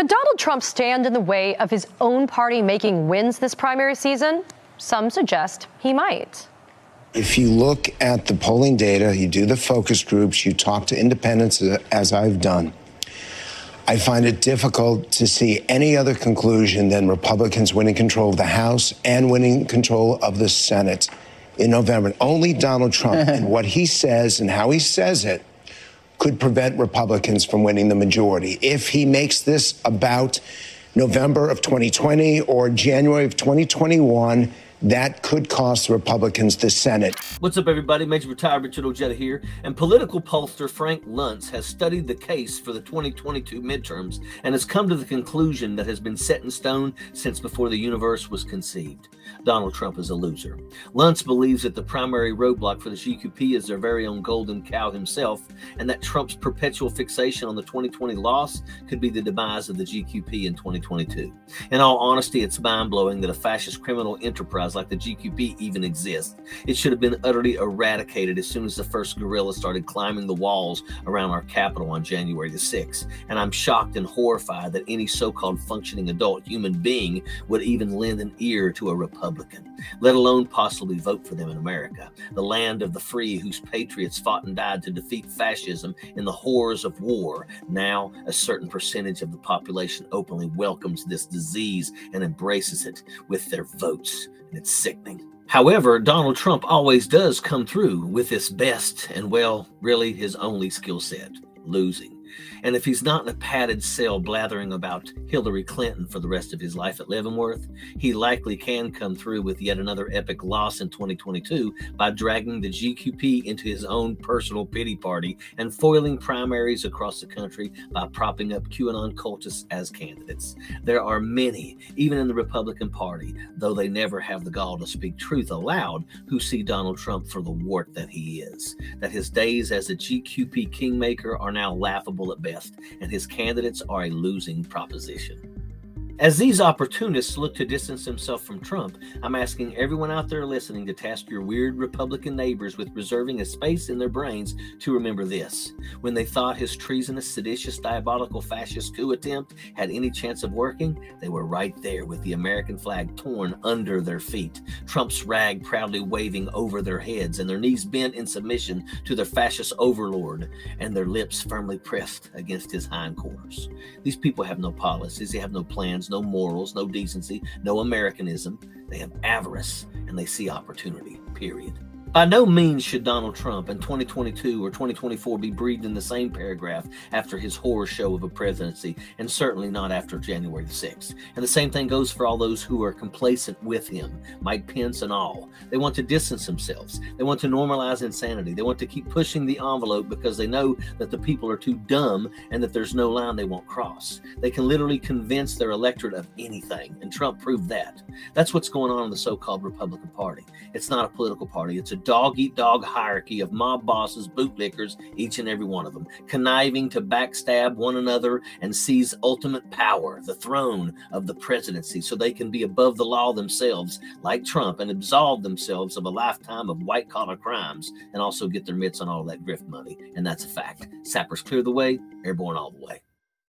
Could Donald Trump stand in the way of his own party making wins this primary season? Some suggest he might. If you look at the polling data, you do the focus groups, you talk to independents, as I've done, I find it difficult to see any other conclusion than Republicans winning control of the House and winning control of the Senate in November. Only Donald Trump and what he says and how he says it could prevent Republicans from winning the majority. If he makes this about November of 2020 or January of 2021, that could cost the Republicans the Senate. What's up, everybody? Major Retired Richard Ojeda here. And political pollster Frank Luntz has studied the case for the 2022 midterms and has come to the conclusion that has been set in stone since before the universe was conceived. Donald Trump is a loser. Luntz believes that the primary roadblock for the GQP is their very own golden cow himself, and that Trump's perpetual fixation on the 2020 loss could be the demise of the GQP in 2022. In all honesty, it's mind-blowing that a fascist criminal enterprise like the GQP even exists. It should have been utterly eradicated as soon as the first guerrilla started climbing the walls around our Capitol on January the 6th. And I'm shocked and horrified that any so-called functioning adult human being would even lend an ear to a Republican, let alone possibly vote for them in America, the land of the free whose patriots fought and died to defeat fascism in the horrors of war. Now, a certain percentage of the population openly welcomes this disease and embraces it with their votes. It's sickening. However, Donald Trump always does come through with his best and, well, really his only skill set, losing. And if he's not in a padded cell blathering about Hillary Clinton for the rest of his life at Leavenworth, he likely can come through with yet another epic loss in 2022 by dragging the GQP into his own personal pity party and foiling primaries across the country by propping up QAnon cultists as candidates. There are many, even in the Republican Party, though they never have the gall to speak truth aloud, who see Donald Trump for the wart that he is, that his days as a GQP kingmaker are now laughable at best, and his candidates are a losing proposition. As these opportunists look to distance themselves from Trump, I'm asking everyone out there listening to task your weird Republican neighbors with reserving a space in their brains to remember this. When they thought his treasonous, seditious, diabolical fascist coup attempt had any chance of working, they were right there with the American flag torn under their feet, Trump's rag proudly waving over their heads, and their knees bent in submission to their fascist overlord, and their lips firmly pressed against his hindquarters. These people have no policies, they have no plans, no morals, no decency, no Americanism. They have avarice, and they see opportunity, period. By no means should Donald Trump in 2022 or 2024 be breathed in the same paragraph after his horror show of a presidency, and certainly not after January the 6th. And the same thing goes for all those who are complacent with him, Mike Pence and all. They want to distance themselves. They want to normalize insanity. They want to keep pushing the envelope because they know that the people are too dumb and that there's no line they won't cross. They can literally convince their electorate of anything, and Trump proved that. That's what's going on in the so-called Republican Party. It's not a political party. It's a dog-eat-dog hierarchy of mob bosses, bootlickers, each and every one of them, conniving to backstab one another and seize ultimate power, the throne of the presidency, so they can be above the law themselves, like Trump, and absolve themselves of a lifetime of white-collar crimes, and also get their mitts on all that grift money. And that's a fact. Sappers clear the way, airborne all the way.